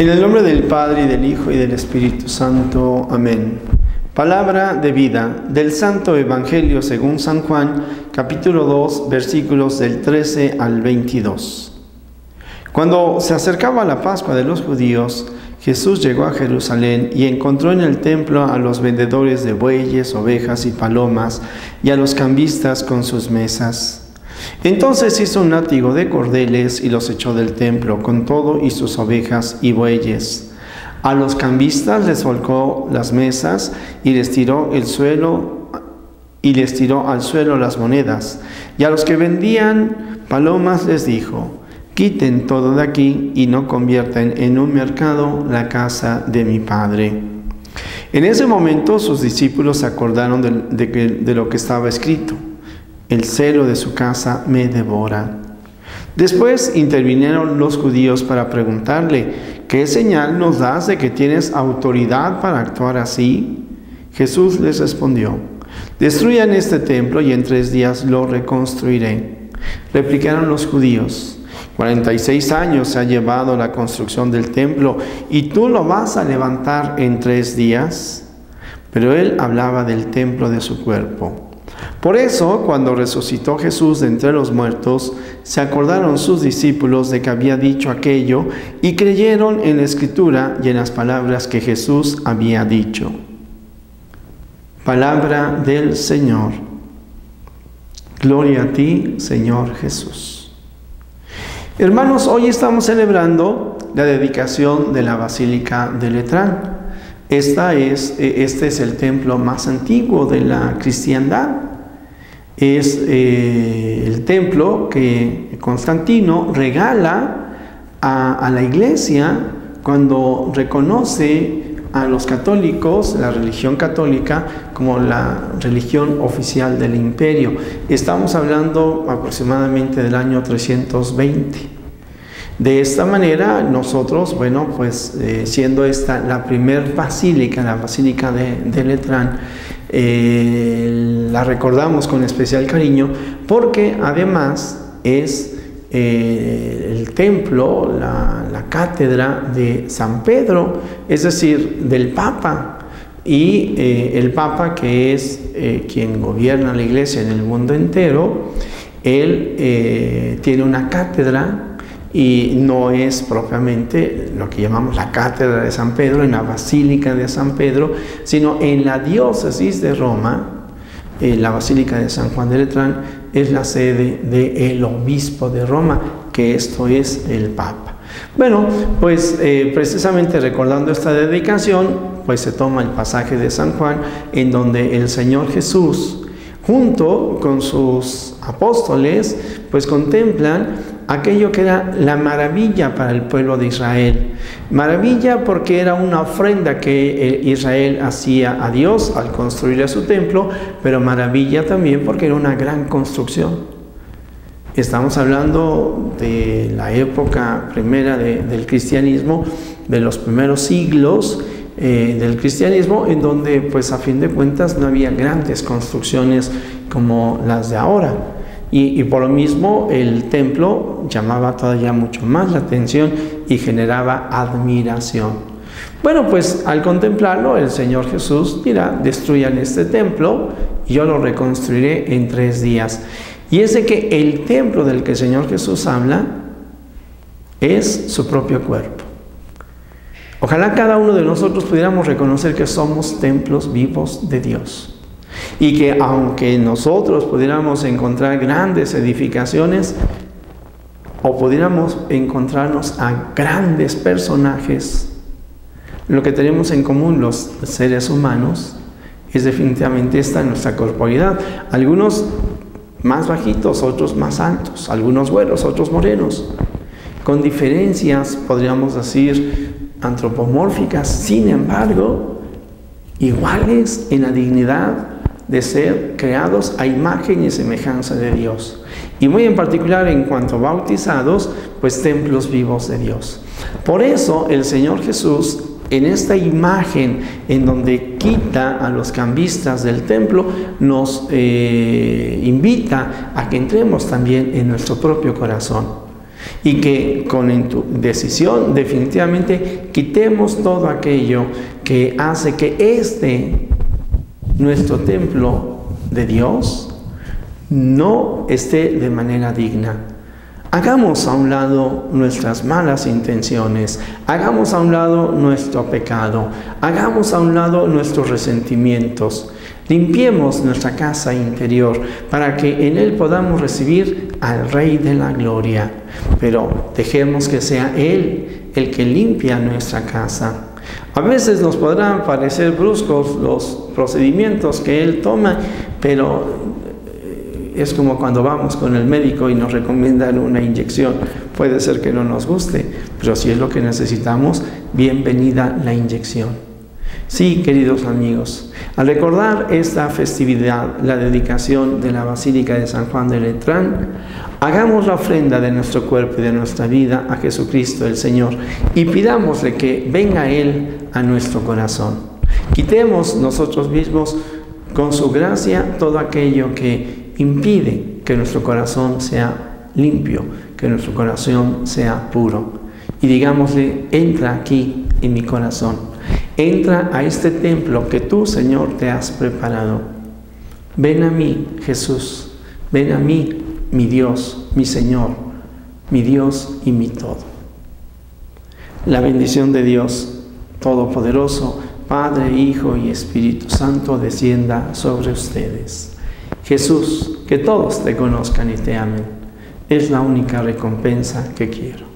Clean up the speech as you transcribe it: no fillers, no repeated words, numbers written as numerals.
En el nombre del Padre, y del Hijo, y del Espíritu Santo. Amén. Palabra de vida del Santo Evangelio según San Juan, capítulo 2, versículos del 13 al 22. Cuando se acercaba la Pascua de los judíos, Jesús llegó a Jerusalén y encontró en el templo a los vendedores de bueyes, ovejas y palomas, y a los cambistas con sus mesas. Entonces hizo un látigo de cordeles y los echó del templo, con todo y sus ovejas y bueyes. A los cambistas les volcó las mesas y les tiró al suelo las monedas. Y a los que vendían palomas les dijo: quiten todo de aquí y no conviertan en un mercado la casa de mi Padre. En ese momento sus discípulos se acordaron de lo que estaba escrito: el celo de su casa me devora. Después intervinieron los judíos para preguntarle: ¿qué señal nos das de que tienes autoridad para actuar así? Jesús les respondió: destruyan este templo y en 3 días lo reconstruiré. Replicaron los judíos: 46 años se ha llevado la construcción del templo y tú lo vas a levantar en 3 días. Pero él hablaba del templo de su cuerpo. Por eso, cuando resucitó Jesús de entre los muertos, se acordaron sus discípulos de que había dicho aquello y creyeron en la Escritura y en las palabras que Jesús había dicho. Palabra del Señor. Gloria a ti, Señor Jesús. Hermanos, hoy estamos celebrando la dedicación de la Basílica de Letrán. Este es el templo más antiguo de la cristiandad. Es el templo que Constantino regala a la iglesia cuando reconoce a los católicos, la religión católica, como la religión oficial del imperio. Estamos hablando aproximadamente del año 320. De esta manera nosotros, siendo esta la primer basílica, la Basílica de Letrán, la recordamos con especial cariño porque además es el templo, la cátedra de San Pedro, es decir, del Papa. Y el Papa, que es quien gobierna la iglesia en el mundo entero, él tiene una cátedra. Y no es propiamente lo que llamamos la Cátedra de San Pedro, en la Basílica de San Pedro, sino en la diócesis de Roma. La Basílica de San Juan de Letrán es la sede del obispo de Roma, que esto es el Papa. Bueno, pues precisamente recordando esta dedicación, pues se toma el pasaje de San Juan, en donde el Señor Jesús, junto con sus apóstoles, pues contemplan aquello que era la maravilla para el pueblo de Israel. Maravilla porque era una ofrenda que Israel hacía a Dios al construir su templo, pero maravilla también porque era una gran construcción. Estamos hablando de la época primera del cristianismo, de los primeros siglos del cristianismo, en donde pues a fin de cuentas no había grandes construcciones como las de ahora. Y por lo mismo el templo llamaba todavía mucho más la atención y generaba admiración. Bueno, pues al contemplarlo el Señor Jesús dirá: destruyan este templo y yo lo reconstruiré en 3 días. Y es de que el templo del que el Señor Jesús habla es su propio cuerpo. Ojalá cada uno de nosotros pudiéramos reconocer que somos templos vivos de Dios. Y que aunque nosotros pudiéramos encontrar grandes edificaciones o pudiéramos encontrarnos a grandes personajes, lo que tenemos en común los seres humanos es definitivamente esta nuestra corporeidad. Algunos más bajitos, otros más altos, algunos güeros, otros morenos, con diferencias, podríamos decir, antropomórficas, sin embargo, iguales en la dignidad de ser creados a imagen y semejanza de Dios. Y muy en particular en cuanto bautizados, pues templos vivos de Dios. Por eso el Señor Jesús, en esta imagen en donde quita a los cambistas del templo, nos invita a que entremos también en nuestro propio corazón. Y que con tu decisión definitivamente quitemos todo aquello que hace que nuestro templo de Dios, no esté de manera digna. Hagamos a un lado nuestras malas intenciones, hagamos a un lado nuestro pecado, hagamos a un lado nuestros resentimientos, limpiemos nuestra casa interior para que en él podamos recibir al Rey de la Gloria, pero dejemos que sea Él el que limpia nuestra casa. A veces nos podrán parecer bruscos los procedimientos que Él toma, pero es como cuando vamos con el médico y nos recomiendan una inyección. Puede ser que no nos guste, pero si es lo que necesitamos, bienvenida la inyección. Sí, queridos amigos, al recordar esta festividad, la dedicación de la Basílica de San Juan de Letrán, hagamos la ofrenda de nuestro cuerpo y de nuestra vida a Jesucristo el Señor y pidámosle que venga Él a nuestro corazón. Quitemos nosotros mismos con su gracia todo aquello que impide que nuestro corazón sea limpio, que nuestro corazón sea puro. Y digámosle, entra aquí en mi corazón. Entra a este templo que tú, Señor, te has preparado. Ven a mí, Jesús. Ven a mí, mi Dios, mi Señor, mi Dios y mi todo. La bendición de Dios Todopoderoso, Padre, Hijo y Espíritu Santo, descienda sobre ustedes. Jesús, que todos te conozcan y te amen, es la única recompensa que quiero.